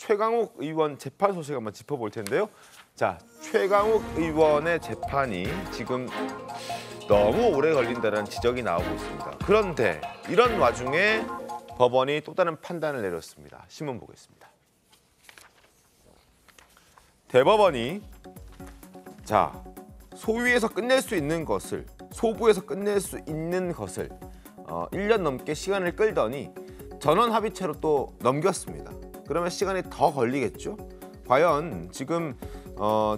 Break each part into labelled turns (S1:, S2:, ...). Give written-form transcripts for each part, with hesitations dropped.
S1: 최강욱 의원 재판 소식 한번 짚어볼 텐데요. 자, 최강욱 의원의 재판이 지금 너무 오래 걸린다는 지적이 나오고 있습니다. 그런데 이런 와중에 법원이 또 다른 판단을 내렸습니다. 신문 보겠습니다. 대법원이 소위에서 끝낼 수 있는 것을 소부에서 끝낼 수 있는 것을 1년 넘게 시간을 끌더니 전원 합의체로 또 넘겼습니다. 그러면 시간이 더 걸리겠죠? 과연 지금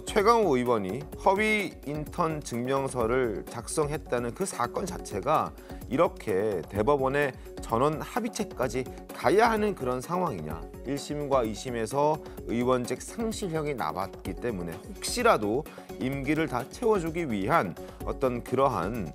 S1: 최강욱 의원이 허위 인턴 증명서를 작성했다는 그 사건 자체가 이렇게 대법원의 전원 합의체까지 가야 하는 그런 상황이냐. 1심과 2심에서 의원직 상실형이 나왔기 때문에 혹시라도 임기를 다 채워주기 위한 어떤 그러한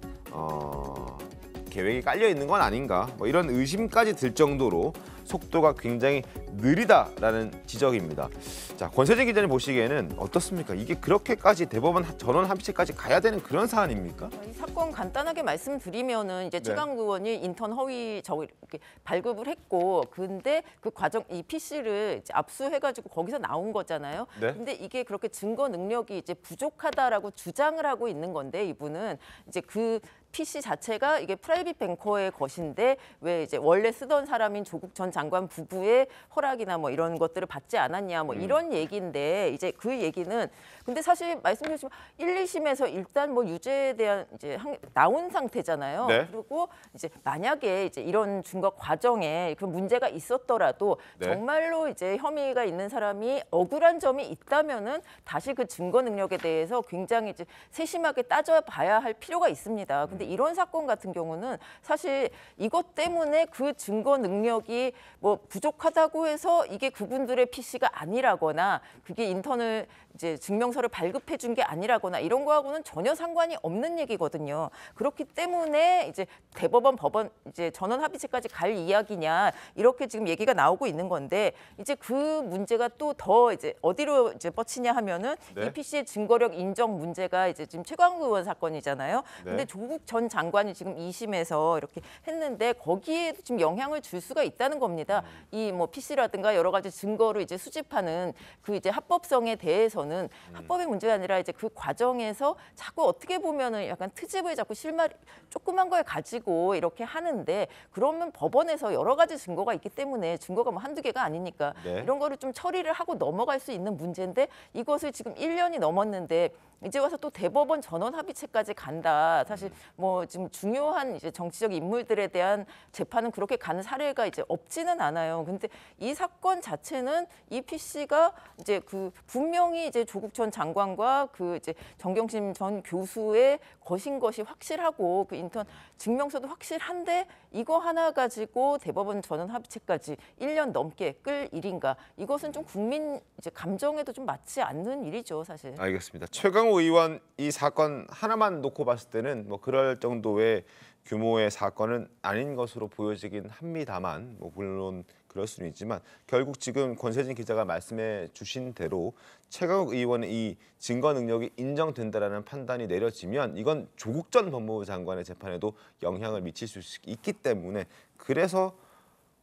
S1: 계획이 깔려 있는 건 아닌가, 뭐 이런 의심까지 들 정도로 속도가 굉장히 느리다라는 지적입니다. 자, 권세진 기자님 보시기에는 어떻습니까? 이게 그렇게까지 대법원 전원 합의체까지 가야 되는 그런 사안입니까?
S2: 이 사건 간단하게 말씀드리면은 이제 최강욱 의원이 인턴 허위 이렇게 발급을 했고, 근데 그 과정 이 PC를 이제 압수해가지고 거기서 나온 거잖아요.
S1: 네.
S2: 근데 이게 그렇게 증거 능력이 이제 부족하다라고 주장을 하고 있는 건데, 이분은 이제 그 PC 자체가 이게 프라이빗 뱅커의 것인데 왜 이제 원래 쓰던 사람인 조국 전 장관 부부의 허락이나 뭐 이런 것들을 받지 않았냐, 뭐 이런 얘기인데, 이제 그 얘기는 근데 사실 말씀드렸지만 1, 2심에서 일단 뭐 유죄에 대한 이제 나온 상태잖아요.
S1: 네.
S2: 그리고 이제 만약에 이제 이런 증거 과정에 그 문제가 있었더라도
S1: 네.
S2: 정말로 이제 혐의가 있는 사람이 억울한 점이 있다면은 다시 그 증거 능력에 대해서 굉장히 이제 세심하게 따져봐야 할 필요가 있습니다. 근데 이런 사건 같은 경우는 사실 이것 때문에 그 증거 능력이 뭐 부족하다고 해서 이게 그분들의 PC가 아니라거나 그게 인턴을 이제 증명서를 발급해 준 게 아니라거나 이런 거하고는 전혀 상관이 없는 얘기거든요. 그렇기 때문에 이제 대법원 법원 이제 전원 합의체까지 갈 이야기냐 이렇게 지금 얘기가 나오고 있는 건데, 이제 그 문제가 또 더 이제 어디로 이제 뻗치냐 하면은
S1: 네.
S2: 이 PC의 증거력 인정 문제가 이제 지금 최강욱 의원 사건이잖아요.
S1: 네.
S2: 근데 조국 전 장관이 지금 2심에서 이렇게 했는데 거기에도 지금 영향을 줄 수가 있다는 겁니다. 이 뭐 PC라든가 여러 가지 증거를 이제 수집하는 그 이제 합법성에 대해서는 합법의 문제가 아니라 이제 그 과정에서 자꾸 어떻게 보면은 약간 트집을 자꾸 실마리 조그만 걸 가지고 이렇게 하는데, 그러면 법원에서 여러 가지 증거가 있기 때문에 증거가 뭐 한두 개가 아니니까
S1: 네.
S2: 이런 거를 좀 처리를 하고 넘어갈 수 있는 문제인데, 이것을 지금 1년이 넘었는데 이제 와서 또 대법원 전원 합의체까지 간다. 사실 뭐 지금 중요한 이제 정치적 인물들에 대한 재판은 그렇게 가는 사례가 이제 없지는 않아요. 근데 이 사건 자체는 이 PC가 이제 그 분명히 이제 조국 전 장관과 그 이제 정경심 전 교수의 것인 것이 확실하고 그 인턴 증명서도 확실한데 이거 하나 가지고 대법원 전원 합의체까지 1년 넘게 끌 일인가? 이것은 좀 국민 이제 감정에도 좀 맞지 않는 일이죠, 사실.
S1: 알겠습니다. 최강욱 의원 이 사건 하나만 놓고 봤을 때는 뭐 그럴 정도의 규모의 사건은 아닌 것으로 보여지긴 합니다만, 뭐 물론 그럴 수는 있지만 결국 지금 권세진 기자가 말씀해 주신 대로 최강욱 의원의 이 증거 능력이 인정된다라는 판단이 내려지면 이건 조국 전 법무부 장관의 재판에도 영향을 미칠 수 있기 때문에, 그래서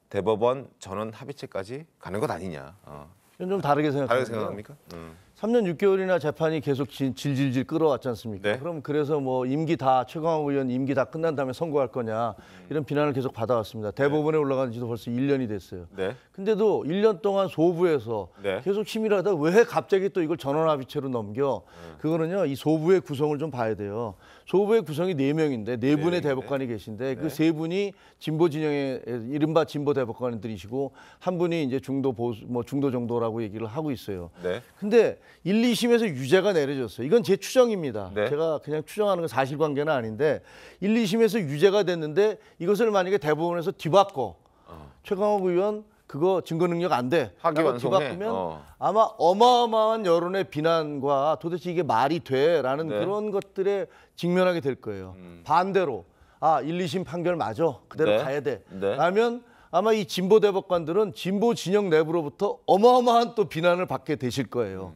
S1: 대법원 전원 합의체까지 가는 것 아니냐.
S3: 이건 좀 다르게
S1: 생각합니까?
S3: 3년 6개월이나 재판이 계속 질질질 끌어왔지 않습니까?
S1: 네.
S3: 그럼 그래서 뭐 임기 다 최강욱 의원 임기 다 끝난 다음에 선고할 거냐 이런 비난을 계속 받아왔습니다. 대법원에 올라간 지도 벌써 1년이 됐어요.
S1: 네.
S3: 근데도 1년 동안 소부에서
S1: 네.
S3: 계속 심의를 하다 왜 갑자기 또 이걸 전원합의체로 넘겨? 그거는요, 이 소부의 구성을 좀 봐야 돼요. 소부의 구성이 4명인데 4분의 대법관이 계신데 그 3분이 진보 진영의 이른바 진보 대법관들이시고 한 분이 이제 중도 보수 뭐 중도 정도라고 얘기를 하고 있어요.
S1: 네.
S3: 근데 1, 2심에서 유죄가 내려졌어요. 이건 제 추정입니다.
S1: 네.
S3: 제가 그냥 추정하는 건 사실관계는 아닌데 1, 2심에서 유죄가 됐는데 이것을 만약에 대법원에서 뒤바꿔 최강욱 의원 그거 증거 능력 안 돼.
S1: 하기완송해.
S3: 뒤바꾸면 아마 어마어마한 여론의 비난과 도대체 이게 말이 돼라는
S1: 네.
S3: 그런 것들에 직면하게 될 거예요. 반대로 1, 2심 판결 맞아. 그대로
S1: 네.
S3: 가야 돼.
S1: 네.
S3: 라면 아마 이 진보 대법관들은 진보 진영 내부로부터 어마어마한 또 비난을 받게 되실 거예요.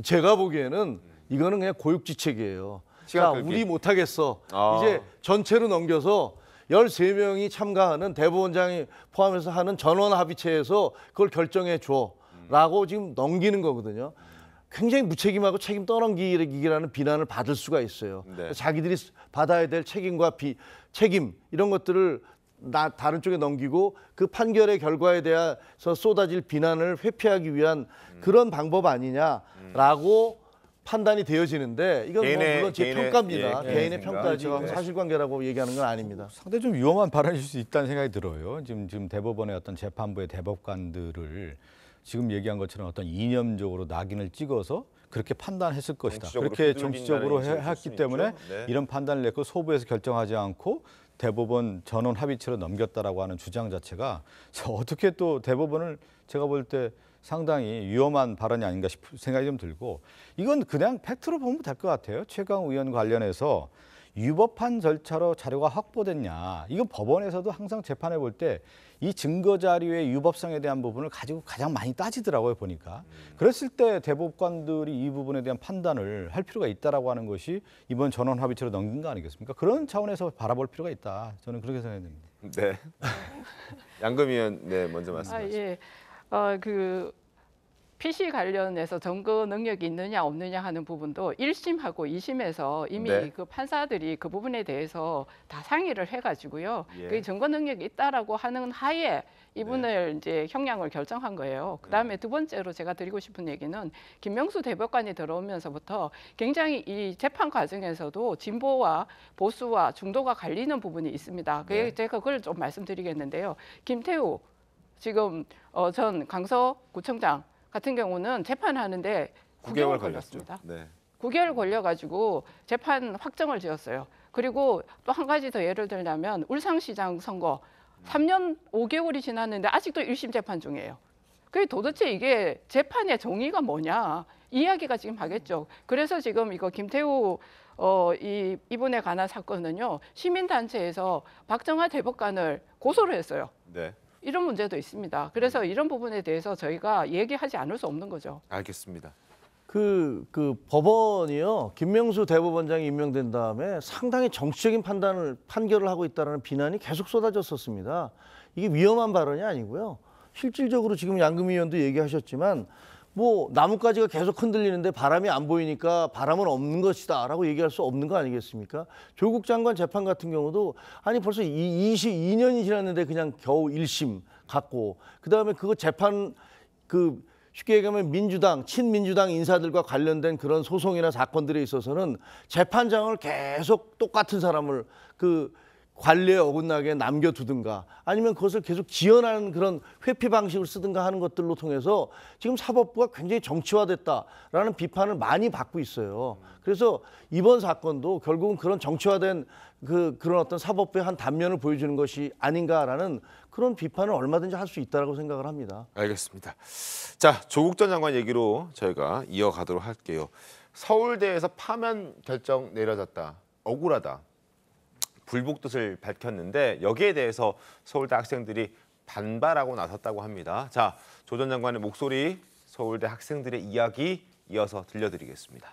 S3: 제가 보기에는 이거는 그냥 고육지책이에요. 자, 우리 못하겠어. 이제 전체로 넘겨서 13명이 참가하는 대법원장이 포함해서 하는 전원 합의체에서 그걸 결정해 줘. 라고 지금 넘기는 거거든요. 굉장히 무책임하고 책임 떠넘기기라는 비난을 받을 수가 있어요.
S1: 네.
S3: 자기들이 받아야 될 책임과 책임 이런 것들을 다른 쪽에 넘기고 그 판결의 결과에 대해서 쏟아질 비난을 회피하기 위한 그런 방법 아니냐라고 판단이 되어지는데 이건 뭐 물론 제 평가입니다. 개인의 평가지
S1: 네.
S3: 사실관계라고 얘기하는 건 아닙니다.
S4: 상당히 좀 위험한 발언일 수 있다는 생각이 들어요. 지금 대법원의 어떤 재판부의 대법관들을 지금 얘기한 것처럼 어떤 이념적으로 낙인을 찍어서 그렇게 판단했을 것이다. 그렇게 정치적으로 했기 때문에
S1: 네.
S4: 이런 판단을 냈고 소부에서 결정하지 않고 대법원 전원 합의체로 넘겼다라고 하는 주장 자체가 어떻게 또 대법원을 제가 볼 때 상당히 위험한 발언이 아닌가 싶은 생각이 좀 들고 이건 그냥 팩트로 보면 될 것 같아요. 최강 의원 관련해서 위법한 절차로 자료가 확보됐냐. 이건 법원에서도 항상 재판해 볼 때 이 증거 자료의 유법성에 대한 부분을 가지고 가장 많이 따지더라고요, 보니까. 그랬을 때 대법관들이 이 부분에 대한 판단을 할 필요가 있다라고 하는 것이 이번 전원 합의체로 넘긴 거 아니겠습니까? 그런 차원에서 바라볼 필요가 있다. 저는 그렇게 생각됩니다.
S1: 네. 양금 의원 네, 먼저 말씀하시죠.
S5: 예. 그 PC 관련해서 증거 능력이 있느냐 없느냐 하는 부분도 1심하고 2심에서 이미
S1: 네.
S5: 그 판사들이 그 부분에 대해서 다 상의를 해가지고요.
S1: 예.
S5: 그 증거 능력이 있다라고 하는 하에 이분을 이제 형량을 결정한 거예요. 그다음에 두 번째로 제가 드리고 싶은 얘기는 김명수 대법관이 들어오면서부터 굉장히 이 재판 과정에서도 진보와 보수와 중도가 갈리는 부분이 있습니다.
S1: 네.
S5: 제가 그걸 좀 말씀드리겠는데요. 김태우 지금 전 강서구청장 같은 경우는 재판하는데 9개월 걸렸습니다.
S1: 네.
S5: 9개월 걸려가지고 재판 확정을 지었어요. 그리고 또 한 가지 더 예를 들자면 울산시장 선거 3년 5개월이 지났는데 아직도 1심 재판 중이에요. 그게 도대체 이게 재판의 정의가 뭐냐 이야기가 지금 하겠죠. 그래서 지금 이거 김태우 이분에 관한 사건은요 시민단체에서 박정하 대법관을 고소를 했어요.
S1: 네.
S5: 이런 문제도 있습니다. 그래서 이런 부분에 대해서 저희가 얘기하지 않을 수 없는 거죠.
S1: 알겠습니다.
S3: 그 법원이요 김명수 대법원장이 임명된 다음에 상당히 정치적인 판결을 하고 있다는 비난이 계속 쏟아졌었습니다. 이게 위험한 발언이 아니고요. 실질적으로 지금 양금 의원도 얘기하셨지만 뭐 나뭇가지가 계속 흔들리는데 바람이 안 보이니까 바람은 없는 것이다라고 얘기할 수 없는 거 아니겠습니까? 조국 장관 재판 같은 경우도 아니 벌써 22년이 지났는데 그냥 겨우 1심 갔고 그다음에 그거 재판 쉽게 얘기하면 민주당, 친민주당 인사들과 관련된 그런 소송이나 사건들에 있어서는 재판장을 계속 똑같은 사람을 관례에 어긋나게 남겨두든가 아니면 그것을 계속 지연하는 그런 회피 방식을 쓰든가 하는 것들로 통해서 지금 사법부가 굉장히 정치화됐다라는 비판을 많이 받고 있어요. 그래서 이번 사건도 결국은 그런 정치화된 그런 어떤 사법부의 한 단면을 보여주는 것이 아닌가라는 그런 비판을 얼마든지 할 수 있다고 생각을 합니다.
S1: 알겠습니다. 자, 조국 전 장관 얘기로 저희가 이어가도록 할게요. 서울대에서 파면 결정 내려졌다. 억울하다. 불복 뜻을 밝혔는데 여기에 대해서 서울대 학생들이 반발하고 나섰다고 합니다. 자, 조 전 장관의 목소리, 서울대 학생들의 이야기 이어서 들려드리겠습니다.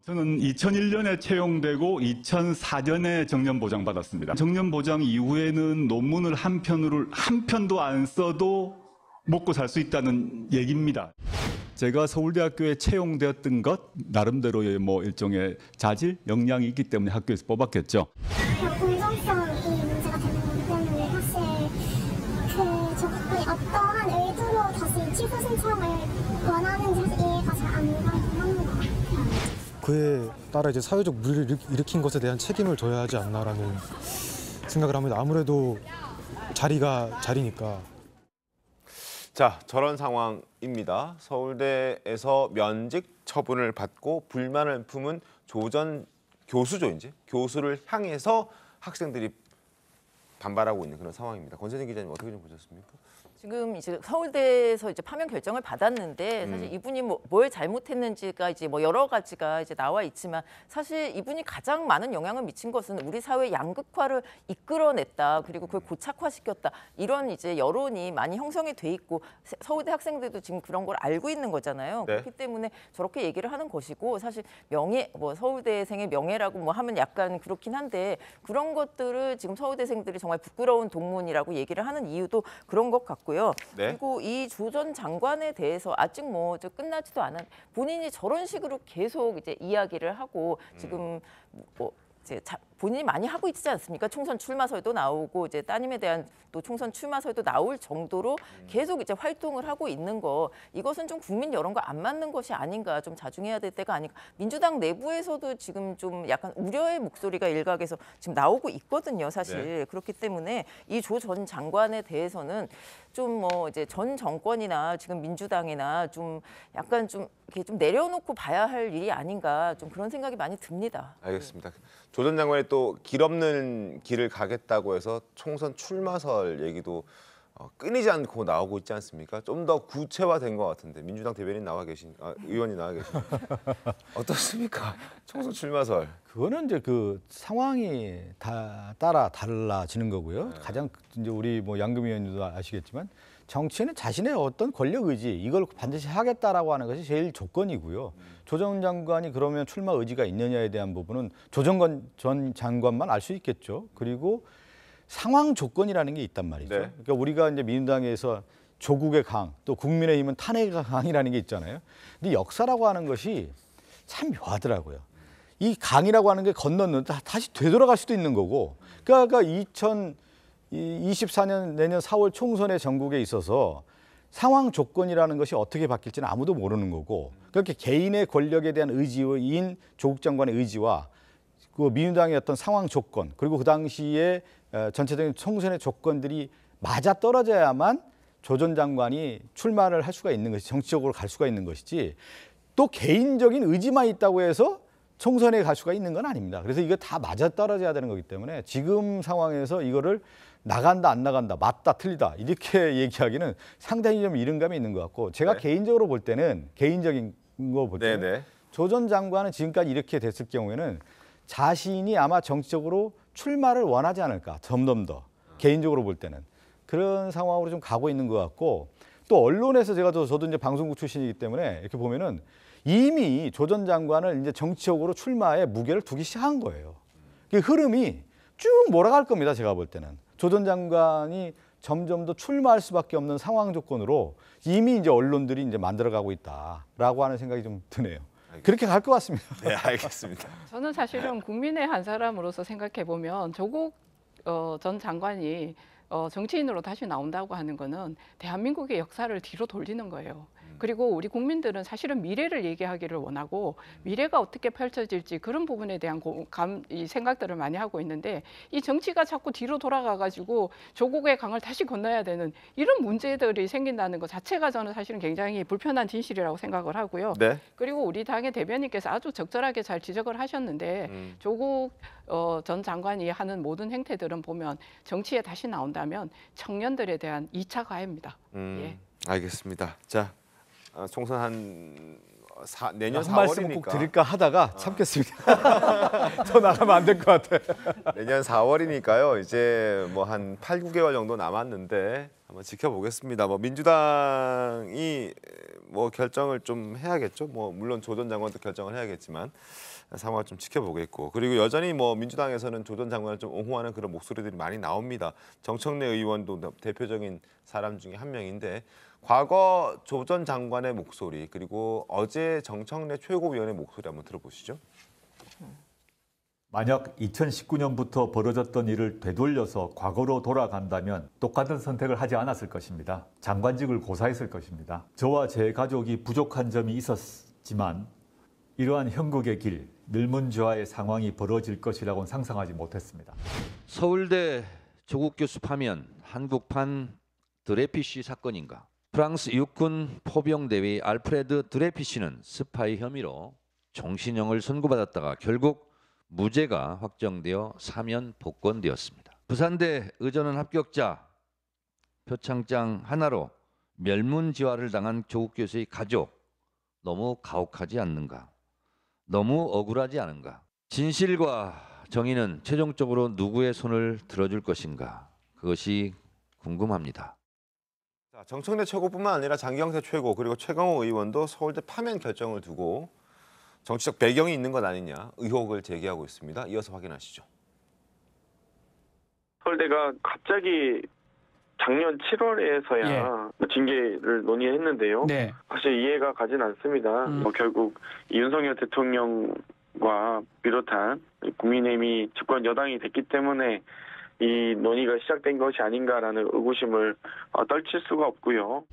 S6: 저는 2001년에 채용되고 2004년에 정년 보장 받았습니다. 정년 보장 이후에는 논문을 한 편도 안 써도 먹고 살 수 있다는 얘기입니다. 제가 서울대학교에 채용되었던 것 나름대로의 일종의 자질, 역량이 있기 때문에 학교에서 뽑았겠죠.
S7: 공정성이 문제가 되는 거기 때문에 사실 조국이 어떠한 의도로 다시 취소 신청을 원하는지 이해가 잘 안 가긴 합니다.
S8: 그에 따라 이제 사회적 물의를 일으킨 것에 대한 책임을 져야 하지 않나라는 생각을 합니다. 아무래도 자리가 자리니까.
S1: 자, 저런 상황입니다. 서울대에서 면직 처분을 받고 불만을 품은 조 전 교수죠, 이제 교수를 향해서 학생들이 반발하고 있는 그런 상황입니다. 권선희 기자님 어떻게 좀 보셨습니까?
S2: 지금 이제 서울대에서 이제 파면 결정을 받았는데 사실 이분이 뭘 잘못했는지가 이제 여러 가지가 이제 나와 있지만 사실 이분이 가장 많은 영향을 미친 것은 우리 사회 양극화를 이끌어냈다 그리고 그걸 고착화시켰다 이런 이제 여론이 많이 형성이 돼 있고 서울대 학생들도 지금 그런 걸 알고 있는 거잖아요.
S1: 네.
S2: 그렇기 때문에 저렇게 얘기를 하는 것이고 사실 명예 서울대생의 명예라고 하면 약간 그렇긴 한데 그런 것들을 지금 서울대생들이 정말 부끄러운 동문이라고 얘기를 하는 이유도 그런 것 같고. 있고요.
S1: 네.
S2: 그리고 이 조 전 장관에 대해서 아직 뭐 끝나지도 않은 본인이 저런 식으로 계속 이제 이야기를 하고 지금 뭐 이제 본인이 많이 하고 있지 않습니까? 총선 출마설도 나오고 이제 따님에 대한 또 총선 출마설도 나올 정도로 계속 이제 활동을 하고 있는 거, 이것은 좀 국민 여론과 안 맞는 것이 아닌가, 좀 자중해야 될 때가 아닌가. 민주당 내부에서도 지금 좀 약간 우려의 목소리가 일각에서 지금 나오고 있거든요, 사실.
S1: 네.
S2: 그렇기 때문에 이 조 전 장관에 대해서는 좀 뭐 이제 전 정권이나 지금 민주당이나 좀 약간 좀 이렇게 좀 내려놓고 봐야 할 일이 아닌가, 좀 그런 생각이 많이 듭니다.
S1: 알겠습니다. 조 전 장관이 또 길 없는 길을 가겠다고 해서 총선 출마설 얘기도 끊이지 않고 나오고 있지 않습니까? 좀 더 구체화된 것 같은데 민주당 대변인 나와 계신 의원이 나와 계신 어떻습니까? 총선 출마설.
S4: 그거는 이제 그 상황이 따라 달라지는 거고요. 가장 이제 우리 뭐 양금 의원님도 아시겠지만 정치는 자신의 어떤 권력 의지, 이걸 반드시 하겠다라고 하는 것이 제일 조건이고요. 조 전 장관이 그러면 출마 의지가 있느냐에 대한 부분은 조 전 장관만 알 수 있겠죠. 그리고 상황 조건이라는 게 있단 말이죠.
S1: 네.
S4: 그러니까 우리가 이제 민주당에서 조국의 강, 또 국민의힘은 탄핵의 강이라는 게 있잖아요. 근데 역사라고 하는 것이 참 묘하더라고요. 이 강이라고 하는 게 건넜는데 다시 되돌아갈 수도 있는 거고. 그러니까 2024년 내년 4월 총선의 전국에 있어서 상황 조건이라는 것이 어떻게 바뀔지는 아무도 모르는 거고, 그렇게 개인의 권력에 대한 의지인 조국 장관의 의지와 그 민주당의 어떤 상황 조건, 그리고 그 당시에 전체적인 총선의 조건들이 맞아 떨어져야만 조 전 장관이 출마를 할 수가 있는 것이, 정치적으로 갈 수가 있는 것이지, 또 개인적인 의지만 있다고 해서 총선에 갈 수가 있는 건 아닙니다. 그래서 이거 다 맞아 떨어져야 되는 거기 때문에 지금 상황에서 이거를 나간다 안 나간다, 맞다 틀리다 이렇게 얘기하기는 상당히 좀 이른감이 있는 것 같고, 제가
S1: 네.
S4: 개인적으로 볼 때는, 개인적인 거 볼 때는
S1: 네네.
S4: 조 전 장관은 지금까지 이렇게 됐을 경우에는 자신이 아마 정치적으로 출마를 원하지 않을까, 점점 더 개인적으로 볼 때는 그런 상황으로 좀 가고 있는 것 같고, 또 언론에서 저도 이제 방송국 출신이기 때문에 이렇게 보면은 이미 조 전 장관을 이제 정치적으로 출마에 무게를 두기 시작한 거예요. 그 흐름이 쭉 몰아갈 겁니다. 제가 볼 때는 조 전 장관이 점점 더 출마할 수밖에 없는 상황 조건으로 이미 이제 언론들이 이제 만들어가고 있다라고 하는 생각이 좀 드네요. 그렇게 갈 것 같습니다.
S1: 네, 알겠습니다.
S5: 저는 사실은 국민의 한 사람으로서 생각해 보면 조국 전 장관이 정치인으로 다시 나온다고 하는 거는 대한민국의 역사를 뒤로 돌리는 거예요. 그리고 우리 국민들은 사실은 미래를 얘기하기를 원하고, 미래가 어떻게 펼쳐질지 그런 부분에 대한 이 생각들을 많이 하고 있는데, 이 정치가 자꾸 뒤로 돌아가가지고 조국의 강을 다시 건너야 되는 이런 문제들이 생긴다는 것 자체가 저는 사실은 굉장히 불편한 진실이라고 생각을 하고요.
S1: 네.
S5: 그리고 우리 당의 대변인께서 아주 적절하게 잘 지적을 하셨는데, 조국 전 장관이 하는 모든 행태들은 보면 정치에 다시 나온다면 청년들에 대한 2차 가해입니다. 예.
S1: 알겠습니다. 자, 총선 내년
S4: 한 말씀 꼭
S1: 4월이니까
S4: 드릴까 하다가 참겠습니다. 더 나가면 안 될 것 같아요.
S1: 내년 4월이니까요. 이제 뭐 한 8, 9개월 정도 남았는데 한번 지켜보겠습니다. 뭐 민주당이 뭐 결정을 좀 해야겠죠. 뭐 물론 조 전 장관도 결정을 해야겠지만 상황을 좀 지켜보겠고, 그리고 여전히 뭐 민주당에서는 조 전 장관을 좀 옹호하는 그런 목소리들이 많이 나옵니다. 정청래 의원도 대표적인 사람 중에 한 명인데, 과거 조 전 장관의 목소리, 그리고 어제 정청래 최고위원의 목소리 한번 들어보시죠.
S9: 만약 2019년부터 벌어졌던 일을 되돌려서 과거로 돌아간다면 똑같은 선택을 하지 않았을 것입니다. 장관직을 고사했을 것입니다. 저와 제 가족이 부족한 점이 있었지만 이러한 형국의 길, 멸문지화의 상황이 벌어질 것이라고는 상상하지 못했습니다.
S10: 서울대 조국 교수 파면 한국판 드레피쉬 사건인가? 프랑스 육군 포병대위 알프레드 드레피쉬는 스파이 혐의로 종신형을 선고받았다가 결국 무죄가 확정되어 사면 복권되었습니다. 부산대 의전원 합격자 표창장 하나로 멸문지화를 당한 조국 교수의 가족, 너무 가혹하지 않는가? 너무 억울하지 않은가? 진실과 정의는 최종적으로 누구의 손을 들어줄 것인가? 그것이 궁금합니다.
S1: 자, 정청래 최고뿐만 아니라 장경태 최고, 그리고 최강호 의원도 서울대 파면 결정을 두고 정치적 배경이 있는 것 아니냐 의혹을 제기하고 있습니다. 이어서 확인하시죠.
S11: 서울대가 갑자기 작년 7월에서야 징계를 논의했는데요.
S12: 네.
S11: 사실 이해가 가진 않습니다. 결국 윤석열 대통령과 비롯한 국민의힘이 집권 여당이 됐기 때문에 이 논의가 시작된 것이 아닌가라는 의구심을 떨칠 수가 없고요.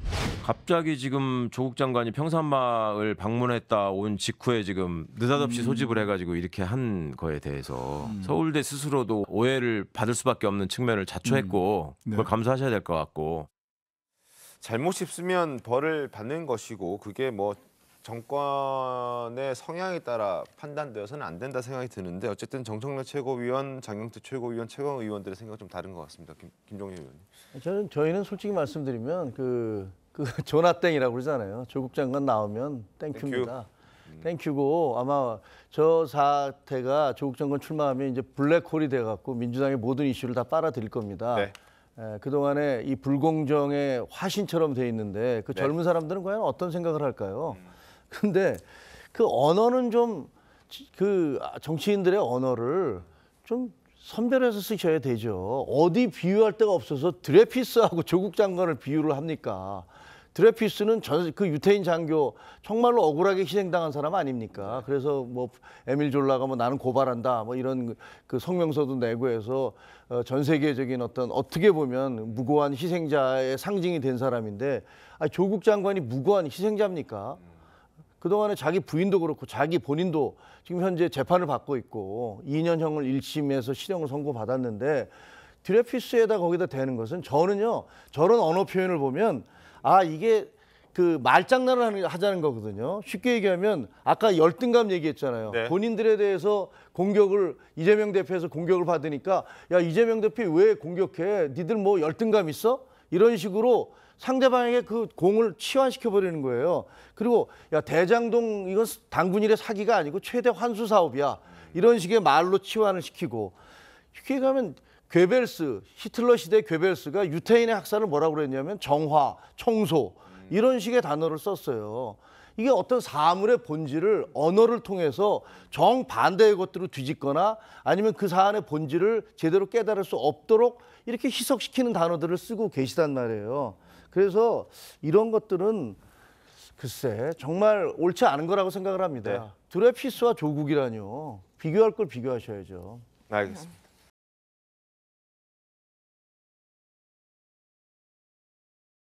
S13: 갑자기 지금 조국 장관이 평산마을 방문했다 온 직후에 지금 느닷없이 소집을 해가지고 이렇게 한 거에 대해서 서울대 스스로도 오해를 받을 수밖에 없는 측면을 자초했고 그걸 감수하셔야 될 것 같고.
S1: 잘못 있으면 벌을 받는 것이고 그게 뭐 정권의 성향에 따라 판단되어서는 안 된다 생각이 드는데 어쨌든 정청래 최고위원, 장경태 최고위원, 최강 의원들의 생각은 좀 다른 것 같습니다. 김종인 의원님.
S3: 저희는 솔직히 말씀드리면 그 조나땡이라고 그러잖아요. 조국 장관 나오면 땡큐입니다. 땡큐고 아마 저 사태가 조국 장관 출마하면 이제 블랙홀이 돼갖고 민주당의 모든 이슈를 다 빨아들일 겁니다.
S1: 네.
S3: 그동안에 이 불공정의 화신처럼 돼 있는데 그 젊은 사람들은 과연 어떤 생각을 할까요? 근데 그 언어는 좀 그 정치인들의 언어를 좀 선별해서 쓰셔야 되죠. 어디 비유할 데가 없어서 드레피스하고 조국 장관을 비유를 합니까? 드레피스는 그 유태인 장교 정말로 억울하게 희생당한 사람 아닙니까? 그래서 뭐 에밀 졸라가 뭐 나는 고발한다 뭐 이런 그 성명서도 내고 해서 전 세계적인 어떻게 보면 무고한 희생자의 상징이 된 사람인데 조국 장관이 무고한 희생자입니까? 그동안에 자기 부인도 그렇고 자기 본인도 지금 현재 재판을 받고 있고 2년형을 1심에서 실형을 선고받았는데 드레피스에다 거기다 대는 것은 저는요 저런 언어 표현을 보면 이게 그 말장난을 하자는 거거든요. 쉽게 얘기하면 아까 열등감 얘기했잖아요.
S1: 네.
S3: 본인들에 대해서 공격을 이재명 대표에서 공격을 받으니까 야 이재명 대표 왜 공격해? 니들 뭐 열등감 있어? 이런 식으로 상대방에게 그 공을 치환시켜 버리는 거예요. 그리고 야 대장동 이건 당군일의 사기가 아니고 최대 환수 사업이야. 이런 식의 말로 치환을 시키고 쉽게 얘기하면 괴벨스, 히틀러 시대 괴벨스가 유태인의 학살을 뭐라고 그랬냐면 정화, 청소 이런 식의 단어를 썼어요. 이게 어떤 사물의 본질을 언어를 통해서 정반대의 것들을 뒤집거나 아니면 그 사안의 본질을 제대로 깨달을 수 없도록 이렇게 희석시키는 단어들을 쓰고 계시단 말이에요. 그래서 이런 것들은 글쎄 정말 옳지 않은 거라고 생각을 합니다. 드레피스와 조국이라뇨. 비교할 걸 비교하셔야죠.
S1: 알겠습니다.